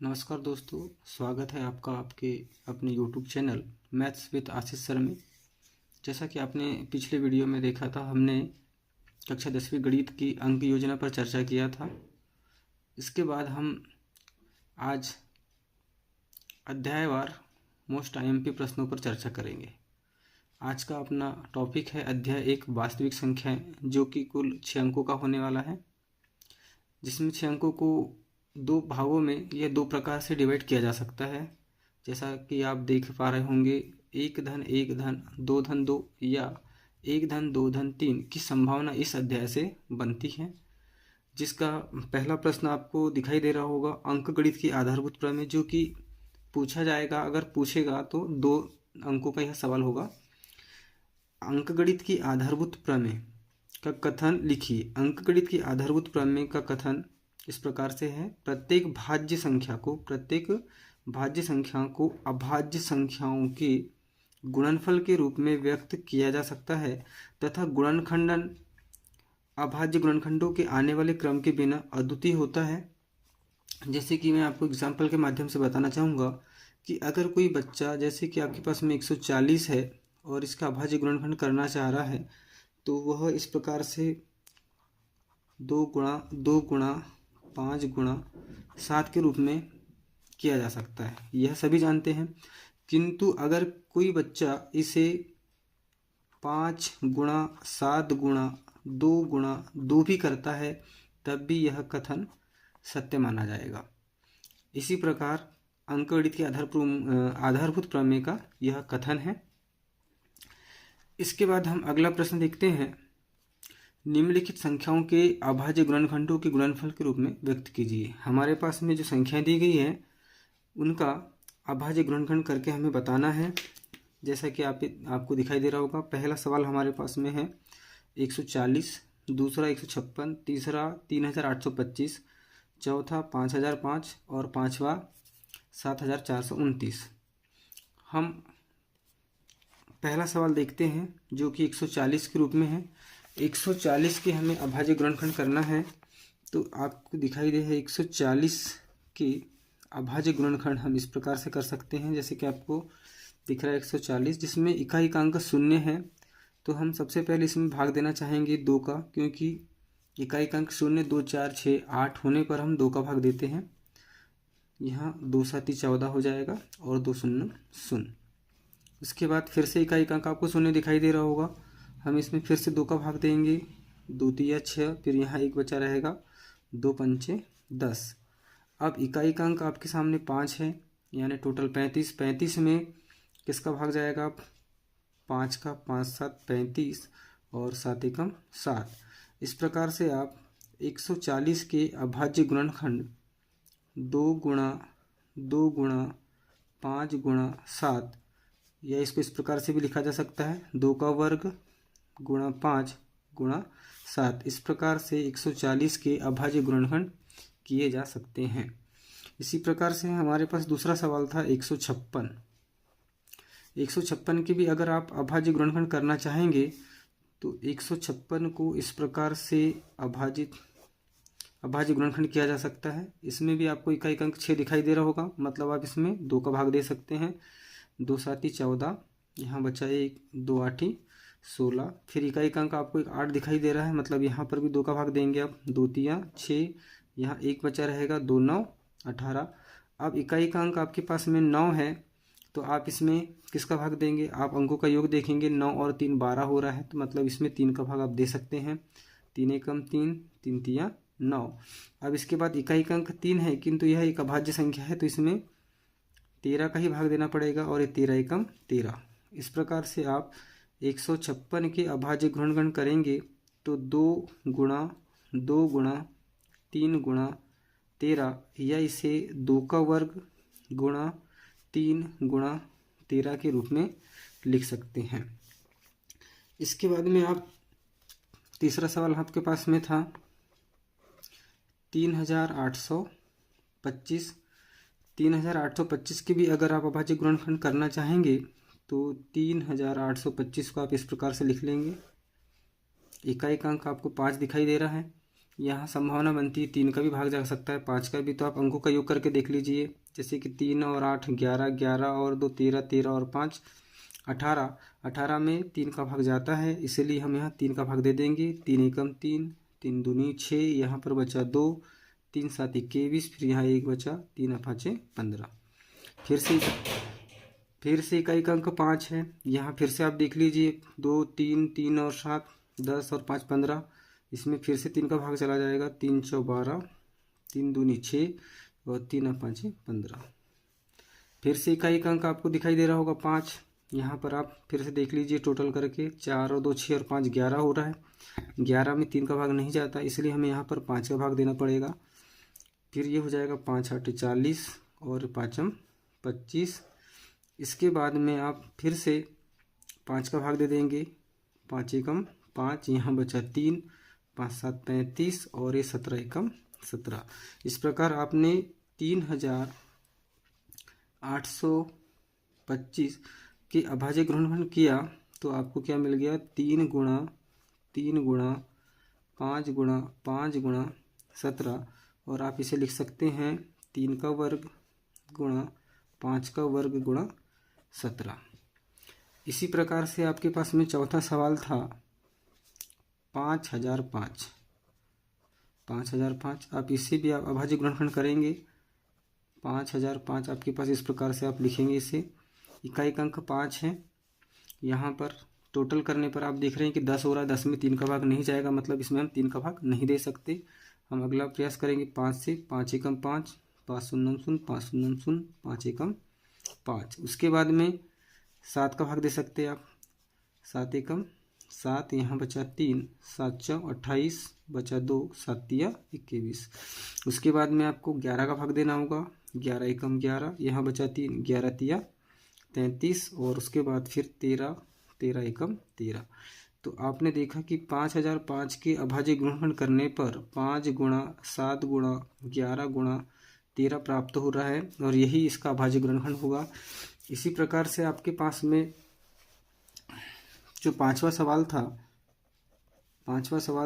नमस्कार दोस्तों, स्वागत है आपका आपके अपने YouTube channel maths with Ashish sir में। जैसा कि आपने पिछले वीडियो में देखा था, हमने कक्षा 10वीं गणित की अंक योजना पर चर्चा किया था। इसके बाद हम आज अध्यायवार मोस्ट आईएमपी प्रश्नों पर चर्चा करेंगे। आज का अपना टॉपिक है अध्याय 1 वास्तविक संख्याएं, जो कि कुल 6 अंकों का होने वाला है, जिसमें 6 अंकों को दो भागों में या दो प्रकार से डिवाइड किया जा सकता है। जैसा कि आप देख पा रहे होंगे, 1 धन 1 धन 2 धन 2 या 1 धन 2 धन 3 की संभावना इस अध्याय से बनती है। जिसका पहला प्रश्न आपको दिखाई दे रहा होगा, अंकगणित की आधारभूत प्रमेय, जो कि पूछा जाएगा। अगर पूछेगा तो 2 अंकों का यह सवाल होगा। अंकगणित की आधारभूत प्रमेय का कथन लिखिए। अंकगणित की आधारभूत प्रमेय का कथन इस प्रकार से है, प्रत्येक भाज्य संख्या को अभाज्य संख्याओं के गुणनफल के रूप में व्यक्त किया जा सकता है तथा गुणनखंडन अभाज्य गुणनखंडों के आने वाले क्रम के बिना अद्वितीय होता है। जैसे कि मैं आपको एग्जाम्पल के माध्यम से बताना चाहूँगा कि अगर कोई बच्चा, जैसे कि आपके पास में 140 है और इसका अभाज्य गुणनखंड करना चाह रहा है, तो वह इस प्रकार से 2 गुणा 5 गुणा 7 के रूप में किया जा सकता है। यह सभी जानते हैं। किंतु अगर कोई बच्चा इसे 5 गुणा 7 गुणा 2 भी करता है, तब भी यह कथन सत्य माना जाएगा। इसी प्रकार अंकगणित के आधारभूत प्रमेय का यह कथन है। इसके बाद हम अगला प्रश्न देखते हैं, निम्नलिखित संख्याओं के अभाज्य गुणनखंडों के गुणनफल के रूप में व्यक्त कीजिए। हमारे पास में जो संख्याएं दी गई हैं उनका अभाज्य गुणनखंड करके हमें बताना है। जैसा कि आपको दिखाई दे रहा होगा, पहला सवाल हमारे पास में है 140, दूसरा 156, तीसरा 3825, चौथा 5005 और पाँचवा 7429। हम पहला सवाल देखते हैं जो कि 140 के रूप में है। 140 के हमें अभाज्य गुणनखंड करना है, तो आपको दिखाई दे है 140 के अभाज्य गुणनखंड हम इस प्रकार से कर सकते हैं। जैसे कि आपको दिख रहा है 140, जिसमें इकाई का अंक 0 है, तो हम सबसे पहले इसमें भाग देना चाहेंगे 2 का, क्योंकि इकाई का अंक 0, 2, 4, 6, 8 होने पर हम 2 का भाग देते हैं। यहाँ 2 7 14 हो जाएगा और 2 0 0। उसके बाद फिर से इकाई का अंक आपको 0 दिखाई दे रहा होगा, हम इसमें फिर से 2 का भाग देंगे, 2 3 6, फिर यहाँ 1 बचा रहेगा, 2 5 10। अब इकाई का अंक आपके सामने 5 है, यानी टोटल 35। 35 में किसका भाग जाएगा? 5 का। 5 7 35 और 7 एकम 7। इस प्रकार से आप 140 के अभाज्य गुणनखंड 2 गुणा 5 गुणा 7, या इसको इस प्रकार से भी लिखा जा सकता है, 2 का वर्ग गुणा 5 गुणा 7। इस प्रकार से 140 के अभाज्य गुणनखंड किए जा सकते हैं। इसी प्रकार से हमारे पास दूसरा सवाल था 156। 156 के भी अगर आप अभाज्य गुणनखंड करना चाहेंगे तो 156 को इस प्रकार से अभाज्य गुणनखंड किया जा सकता है। इसमें भी आपको इकाई का अंक 6 दिखाई दे रहा होगा, मतलब आप इसमें 2 का भाग दे सकते हैं। 2 7 14, यहाँ बचा 1, 2 8 16। फिर इकाई का अंक आपको एक 8 दिखाई दे रहा है, मतलब यहाँ पर भी 2 का भाग देंगे आप, 2 3 6, यहाँ 1 बचा रहेगा, 2 9 18। अब इकाई का अंक आपके पास में 9 है, तो आप इसमें किसका भाग देंगे? आप अंकों का योग देखेंगे, 9 और 3 12 हो रहा है, तो मतलब इसमें 3 का भाग आप दे सकते हैं। 3 एकम 3, 3 3 9। अब इसके बाद इकाई का अंक 3 है, किंतु यह एक अभाज्य संख्या है, तो इसमें 13 का ही भाग देना पड़ेगा, और ये 13 एकम 13। इस प्रकार से आप 156 के अभाज्य गुणनखंड करेंगे तो 2 गुणा 3 गुणा 13, या इसे 2 का वर्ग गुणा 3 गुणा 13 के रूप में लिख सकते हैं। इसके बाद में आप तीसरा सवाल आपके पास में था 3825। 3825 के भी अगर आप अभाज्य गुणनखंड करना चाहेंगे तो 3825 को आप इस प्रकार से लिख लेंगे। इकाई का अंक आपको 5 दिखाई दे रहा है, यहाँ संभावना बनती है 3 का भी भाग जा सकता है, 5 का भी। तो आप अंकों का योग करके देख लीजिए, जैसे कि 3 और 8 11, 11 और 2 13, 13 और 5 18, 18 में 3 का भाग जाता है, इसीलिए हम यहाँ 3 का भाग दे देंगे। 3 एकम 3, 3 दूनी 6, यहाँ पर बचा 2, 3 7 21, फिर यहाँ 1 बचा, 3 5 15। फिर से इकाई का अंक 5 है। यहाँ फिर से आप देख लीजिए 2 3, 3 और 7 10 और 5 15, इसमें फिर से 3 का भाग चला जाएगा। 3 4 12, 3 दूनी 6 और 3 5 15। फिर से इकाई का अंक आपको दिखाई दे रहा होगा 5। यहाँ पर आप फिर से देख लीजिए टोटल करके 4 और 2 6 और 5 11 हो रहा है। 11 में 3 का भाग नहीं जाता, इसलिए हमें यहाँ पर 5 का भाग देना पड़ेगा। फिर ये हो जाएगा 5 8 40 और 5 25। इसके बाद में आप फिर से 5 का भाग दे देंगे। 5 एकम 5, यहाँ बचा 3, 5 7 35 और ये 17 एकम 17। इस प्रकार आपने 3825 के अभाज्य गुणनखंड किया तो आपको क्या मिल गया, 3 गुणा 3 गुणा 5 गुणा 5 गुणा 17, और आप इसे लिख सकते हैं 3 का वर्ग गुणा 5 का वर्ग गुणा 17। इसी प्रकार से आपके पास में चौथा सवाल था 5005। 5005 आप इससे भी आप अभाज्य गुणनखंड करेंगे। 5005 आपके पास इस प्रकार से आप लिखेंगे इसे। इकाई का अंक 5 है। यहाँ पर टोटल करने पर आप देख रहे हैं कि 10 हो रहा है, 10 में 3 का भाग नहीं जाएगा, मतलब इसमें हम 3 का भाग नहीं दे सकते। हम अगला प्रयास करेंगे 5 से। 5 एकम 5, 5 शून्य शून्य, 5 शून्य शून्य, 5 एकम 5। उसके बाद में 7 का भाग दे सकते हैं आप। 7 एकम 7, यहाँ बचा 3, 7 4 28, बचा 2, 7 तिया 21। उसके बाद में आपको 11 का भाग देना होगा। 11 एकम 11, यहाँ बचा 3, 11 तिया 33, और उसके बाद फिर 13, 13 एकम 13। तो आपने देखा कि 5005 के अभाज्य गुणनखंड करने पर 5 गुणा 7 गुणा 11 गुणा 13 प्राप्त हो रहा है, और यही इसका अभाज्य गुणनखंड होगा। इसी प्रकार से आपके पास में जो पांचवा सवाल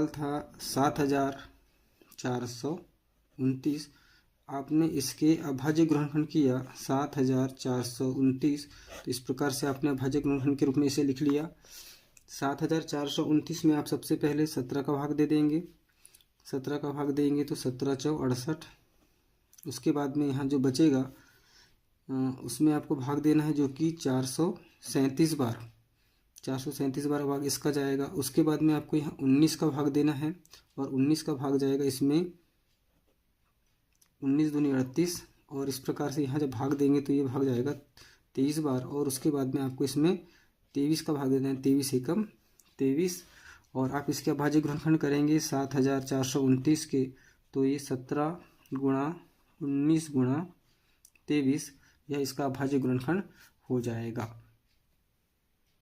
था 7429। आपने इसके अभाज्य गुणनखंड किया 7429। तो इस प्रकार से आपने अभाज्य गुणनखंड के रूप में इसे लिख लिया। 7429 में आप सबसे पहले 17 का भाग दे देंगे। 17 का भाग देंगे तो 17 4 68। उसके बाद में यहाँ जो बचेगा उसमें आपको भाग देना है, जो कि 437 बार। 437 बार भाग इसका जाएगा। उसके बाद में आपको यहाँ 19 का भाग देना है, और 19 का भाग जाएगा इसमें 19 दूनी 38, और इस प्रकार से यहाँ जब भाग देंगे तो ये भाग जाएगा 23 बार। और उसके बाद में आपको इसमें 23 का भाग देना है। 23 एकम 23, और आप इसके अभाज्य गुणनखंड करेंगे 7429 के, तो ये 17 गुणा 19 गुणा 23, यह इसका अभाज्य गुणनखंड हो जाएगा।